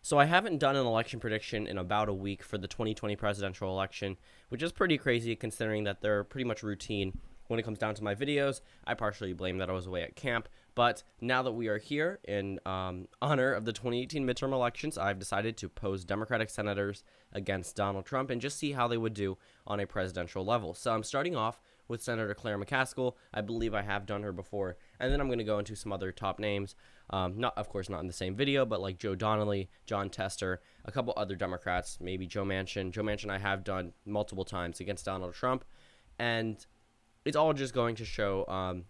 So I haven't done an election prediction in about a week for the 2020 presidential election, which is pretty crazy considering that they're pretty much routine when it comes down to my videos. I partially blame that I was away at camp, but now that we are here in honor of the 2018 midterm elections, I've decided to pose Democratic senators against Donald Trump and just see how they would do on a presidential level. So I'm starting off with Senator Claire McCaskill. I believe I have done her before, and then I'm going to go into some other top names. Not, of course, not in the same video, but like Joe Donnelly, John Tester, a couple other Democrats, maybe Joe Manchin. Joe Manchin I have done multiple times against Donald Trump, and it's all just going to show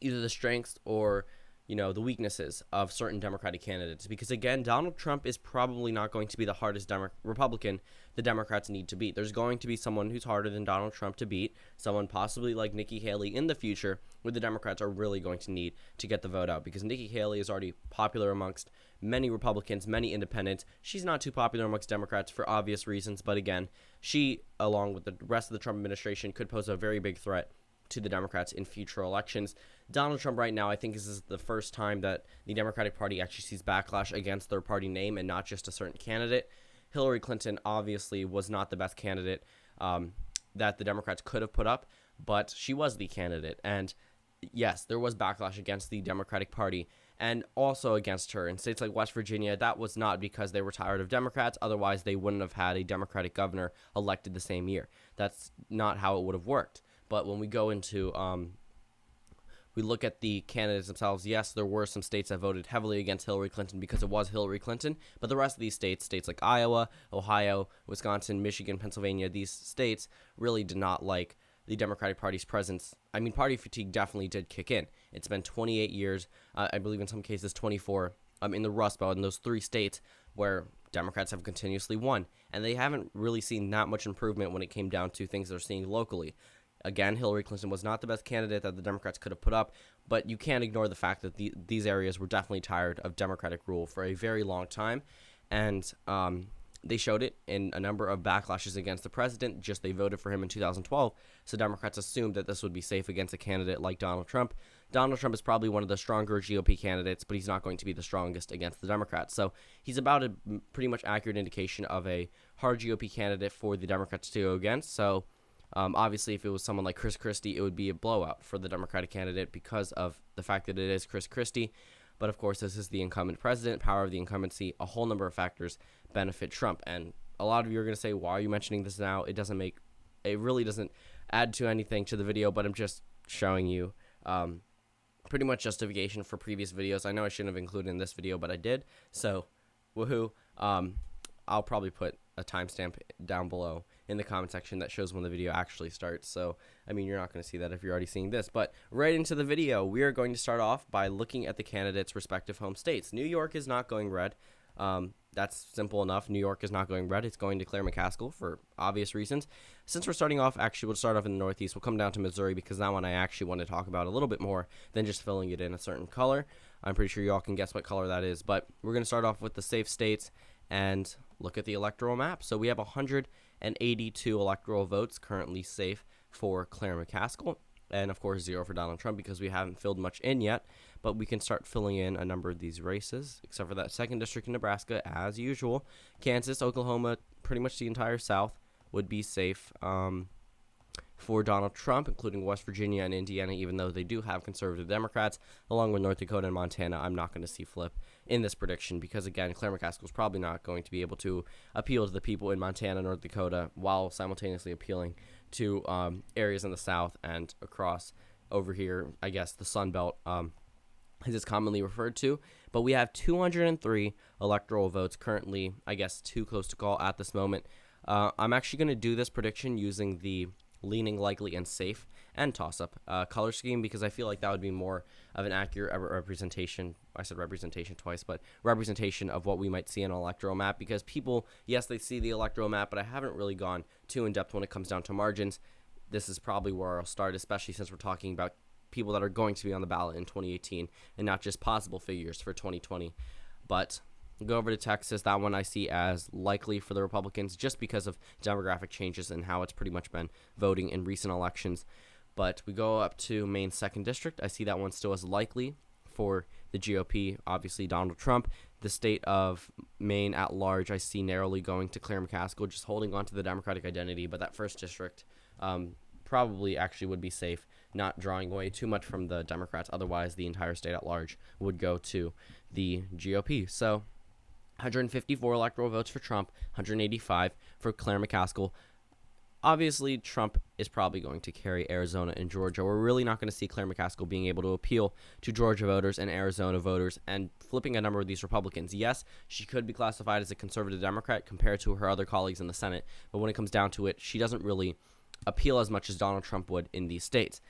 either the strengths or the weaknesses of certain Democratic candidates. Because again, Donald Trump is probably not going to be the hardest Republican the Democrats need to beat. There's going to be someone who's harder than Donald Trump to beat, someone possibly like Nikki Haley in the future, where the Democrats are really going to need to get the vote out. Because Nikki Haley is already popular amongst many Republicans, many independents. She's not too popular amongst Democrats for obvious reasons, but again, she, along with the rest of the Trump administration, could pose a very big threat to the Democrats in future elections. Donald Trump right now, I think this is the first time that the Democratic Party actually sees backlash against their party name and not just a certain candidate. Hillary Clinton obviously was not the best candidate that the Democrats could have put up, but she was the candidate. And yes, there was backlash against the Democratic Party and also against her. In states like West Virginia, that was not because they were tired of Democrats. Otherwise, they wouldn't have had a Democratic governor elected the same year. That's not how it would have worked. But when we go into, we look at the candidates themselves, yes, there were some states that voted heavily against Hillary Clinton because it was Hillary Clinton. But the rest of these states like Iowa, Ohio, Wisconsin, Michigan, Pennsylvania, these states really did not like the Democratic Party's presence. I mean, party fatigue definitely did kick in. It's been 28 years, I believe in some cases 24, in the Rust Belt in those three states where Democrats have continuously won. And they haven't really seen that much improvement when it came down to things they're seeing locally. Again, Hillary Clinton was not the best candidate that the Democrats could have put up, but you can't ignore the fact that these areas were definitely tired of Democratic rule for a very long time, and they showed it in a number of backlashes against the president. Just they voted for him in 2012, so Democrats assumed that this would be safe against a candidate like Donald Trump. Donald Trump is probably one of the stronger GOP candidates, but he's not going to be the strongest against the Democrats. So he's about a pretty much accurate indication of a hard GOP candidate for the Democrats to go against. So obviously, if it was someone like Chris Christie, it would be a blowout for the Democratic candidate because of the fact that it is Chris Christie. But of course, this is the incumbent president, power of the incumbency, a whole number of factors benefit Trump. And a lot of you are going to say, why are you mentioning this now? It really doesn't add to anything to the video, but I'm just showing you pretty much justification for previous videos. I know I shouldn't have included in this video, but I did. So, woohoo. I'll probably put a timestamp down below in the comment section that shows when the video actually starts. So, I mean, you're not going to see that if you're already seeing this. But right into the video, we are going to start off by looking at the candidates' respective home states. New York is not going red. That's simple enough. New York is not going red. It's going to Claire McCaskill for obvious reasons. Since we're starting off, actually, we'll start off in the Northeast. We'll come down to Missouri because that one I actually want to talk about a little bit more than just filling it in a certain color. I'm pretty sure you all can guess what color that is. But we're going to start off with the safe states and look at the electoral map. So we have 182 electoral votes currently safe for Claire McCaskill, and of course 0 for Donald Trump because we haven't filled much in yet, but we can start filling in a number of these races, except for that 2nd district in Nebraska, as usual. Kansas, Oklahoma, pretty much the entire South would be safe for Donald Trump, including West Virginia and Indiana, even though they do have conservative Democrats, along with North Dakota and Montana. I'm not going to see flip in this prediction because, again, Claire McCaskill is probably not going to be able to appeal to the people in Montana, North Dakota, while simultaneously appealing to areas in the South and across over here, I guess, the Sun Belt, as it's commonly referred to. But we have 203 electoral votes currently, I guess, too close to call at this moment. I'm actually going to do this prediction using the leaning likely and safe and toss-up color scheme because I feel like that would be more of an accurate representation. I said representation twice, but representation of what we might see in an electoral map because people, yes, they see the electoral map, but I haven't really gone too in-depth when it comes down to margins. This is probably where I'll start, especially since we're talking about people that are going to be on the ballot in 2018 and not just possible figures for 2020. But go over to Texas. That one I see as likely for the Republicans just because of demographic changes and how it's pretty much been voting in recent elections. But we go up to Maine 2nd District. I see that one still as likely for the GOP, obviously Donald Trump. The state of Maine at large, I see narrowly going to Claire McCaskill, just holding on to the Democratic identity. But that first district probably actually would be safe, not drawing away too much from the Democrats. Otherwise, the entire state at large would go to the GOP. So 154 electoral votes for Trump, 185 for Claire McCaskill. Obviously, Trump is probably going to carry Arizona and Georgia. We're really not going to see Claire McCaskill being able to appeal to Georgia voters and Arizona voters and flipping a number of these Republicans. Yes, she could be classified as a conservative Democrat compared to her other colleagues in the Senate, but when it comes down to it, she doesn't really appeal as much as Donald Trump would in these states.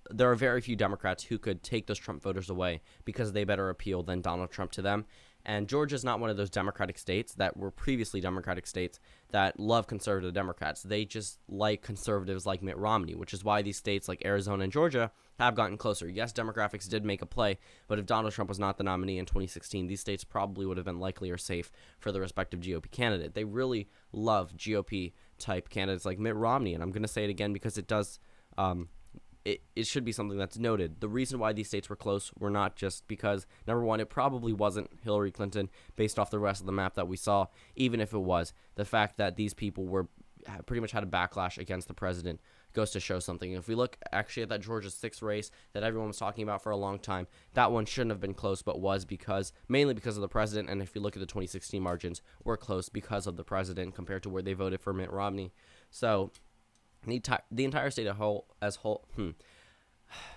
There are very few Democrats who could take those Trump voters away because they better appeal than Donald Trump to them. And Georgia's not one of those Democratic states that were previously Democratic states that love conservative Democrats. They just like conservatives like Mitt Romney, which is why these states like Arizona and Georgia have gotten closer. Yes, demographics did make a play, but if Donald Trump was not the nominee in 2016, these states probably would have been likely or safe for the respective GOP candidate. They really love GOP-type candidates like Mitt Romney, and I'm going to say it again because it does it should be something that's noted. The reason why these states were close were not just because, number one, it probably wasn't Hillary Clinton based off the rest of the map that we saw, even if it was. The fact that these people were pretty much had a backlash against the president goes to show something. If we look actually at that Georgia 6th race that everyone was talking about for a long time, that one shouldn't have been close, but was mainly because of the president. And if you look at the 2016 margins, were close because of the president compared to where they voted for Mitt Romney. So the entire state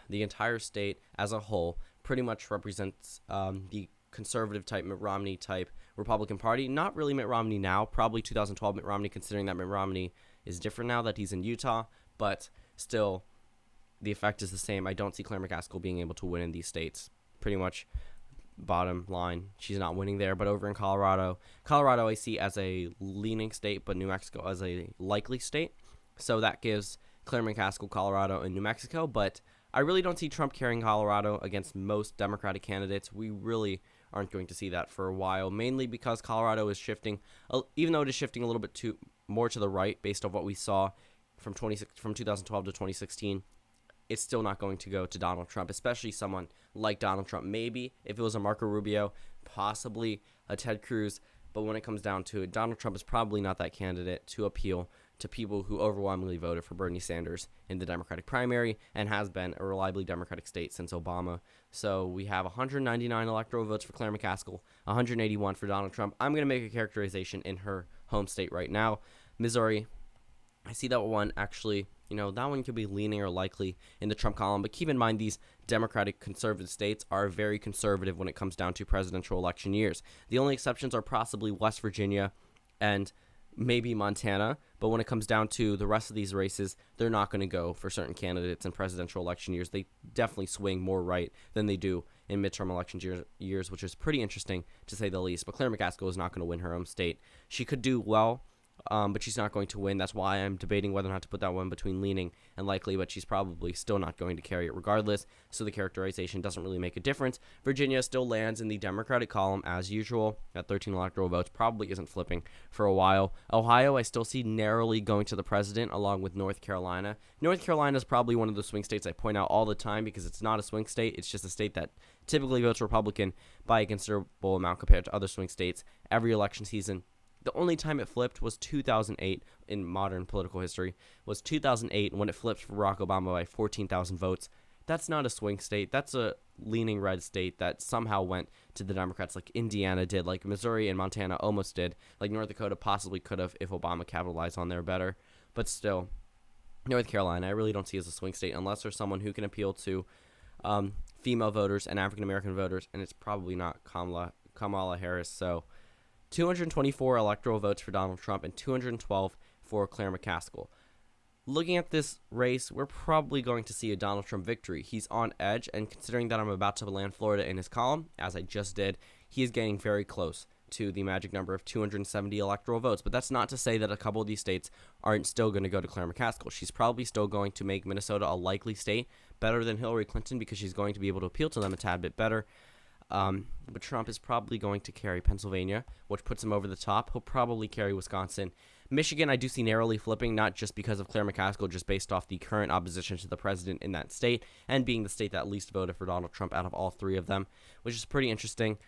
the entire state as a whole pretty much represents the conservative type Mitt Romney type Republican Party. Not really Mitt Romney now, probably 2012 Mitt Romney, considering that Mitt Romney is different now that he's in Utah, but still the effect is the same. I don't see Claire McCaskill being able to win in these states. Pretty much bottom line, she's not winning there. But over in Colorado I see as a leaning state, but New Mexico as a likely state. So that gives Claire McCaskill Colorado and New Mexico, but I really don't see Trump carrying Colorado against most Democratic candidates. We really aren't going to see that for a while, mainly because Colorado is shifting, even though it is shifting a little bit more to the right based on what we saw from 2012 to 2016. It's still not going to go to Donald Trump, especially someone like Donald Trump. Maybe if it was a Marco Rubio, possibly a Ted Cruz, but when it comes down to it, Donald Trump is probably not that candidate to appeal to people who overwhelmingly voted for Bernie Sanders in the Democratic primary and has been a reliably Democratic state since Obama. So we have 199 electoral votes for Claire McCaskill, 181 for Donald Trump. I'm going to make a characterization in her home state right now, Missouri. I see that one actually, that one could be leaning or likely in the Trump column, but keep in mind these Democratic conservative states are very conservative when it comes down to presidential election years. The only exceptions are possibly West Virginia and maybe Montana, but when it comes down to the rest of these races, they're not going to go for certain candidates in presidential election years. They definitely swing more right than they do in midterm election years, which is pretty interesting to say the least. But Claire McCaskill is not going to win her own state. She could do well, but she's not going to win. That's why I'm debating whether or not to put that one between leaning and likely, but she's probably still not going to carry it regardless, so the characterization doesn't really make a difference. Virginia still lands in the Democratic column as usual at 13 electoral votes, probably isn't flipping for a while. Ohio, I still see narrowly going to the president along with North Carolina. North Carolina is probably one of the swing states I point out all the time because it's not a swing state. It's just a state that typically votes Republican by a considerable amount compared to other swing states every election season. The only time it flipped was 2008 in modern political history, was 2008 when it flipped for Barack Obama by 14,000 votes. That's not a swing state. That's a leaning red state that somehow went to the Democrats like Indiana did, like Missouri and Montana almost did, like North Dakota possibly could have if Obama capitalized on there better. But still, North Carolina, I really don't see as a swing state unless there's someone who can appeal to female voters and African-American voters, and it's probably not Kamala Harris. So 224 electoral votes for Donald Trump and 212 for Claire McCaskill. Looking at this race, we're probably going to see a Donald Trump victory. He's on edge, and considering that I'm about to land Florida in his column, as I just did, he is getting very close to the magic number of 270 electoral votes. But that's not to say that a couple of these states aren't still going to go to Claire McCaskill. She's probably still going to make Minnesota a likely state, better than Hillary Clinton, because she's going to be able to appeal to them a tad bit better. But Trump is probably going to carry Pennsylvania, which puts him over the top. He'll probably carry Wisconsin. Michigan, I do see narrowly flipping, not just because of Claire McCaskill, just based off the current opposition to the president in that state, and being the state that least voted for Donald Trump out of all three of them, which is pretty interesting.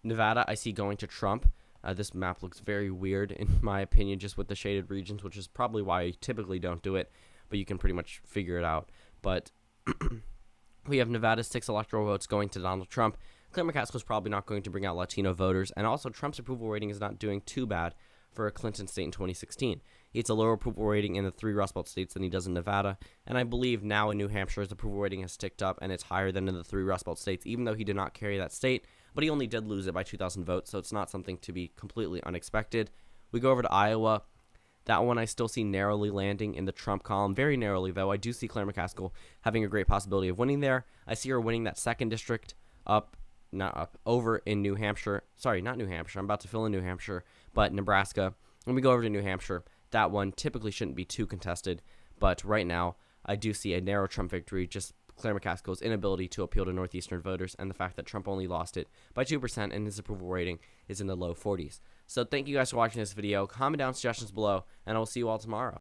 Nevada, I see going to Trump. This map looks very weird, in my opinion, just with the shaded regions, which is probably why I typically don't do it, but you can pretty much figure it out. But we have Nevada's 6 electoral votes going to Donald Trump. Claire McCaskill is probably not going to bring out Latino voters, and also Trump's approval rating is not doing too bad for a Clinton state in 2016. He has a lower approval rating in the 3 Rust Belt states than he does in Nevada, and I believe now in New Hampshire his approval rating has ticked up, and it's higher than in the 3 Rust Belt states, even though he did not carry that state, but he only did lose it by 2,000 votes, so it's not something to be completely unexpected. We go over to Iowa. That one I still see narrowly landing in the Trump column, very narrowly though. I do see Claire McCaskill having a great possibility of winning there. I see her winning that 2nd district over in New Hampshire. Sorry, not New Hampshire. I'm about to fill in New Hampshire, but Nebraska. When we go over to New Hampshire, that one typically shouldn't be too contested, but right now I do see a narrow Trump victory, just Claire McCaskill's inability to appeal to Northeastern voters and the fact that Trump only lost it by 2% and his approval rating is in the low 40s. So thank you guys for watching this video. Comment down suggestions below, and I will see you all tomorrow.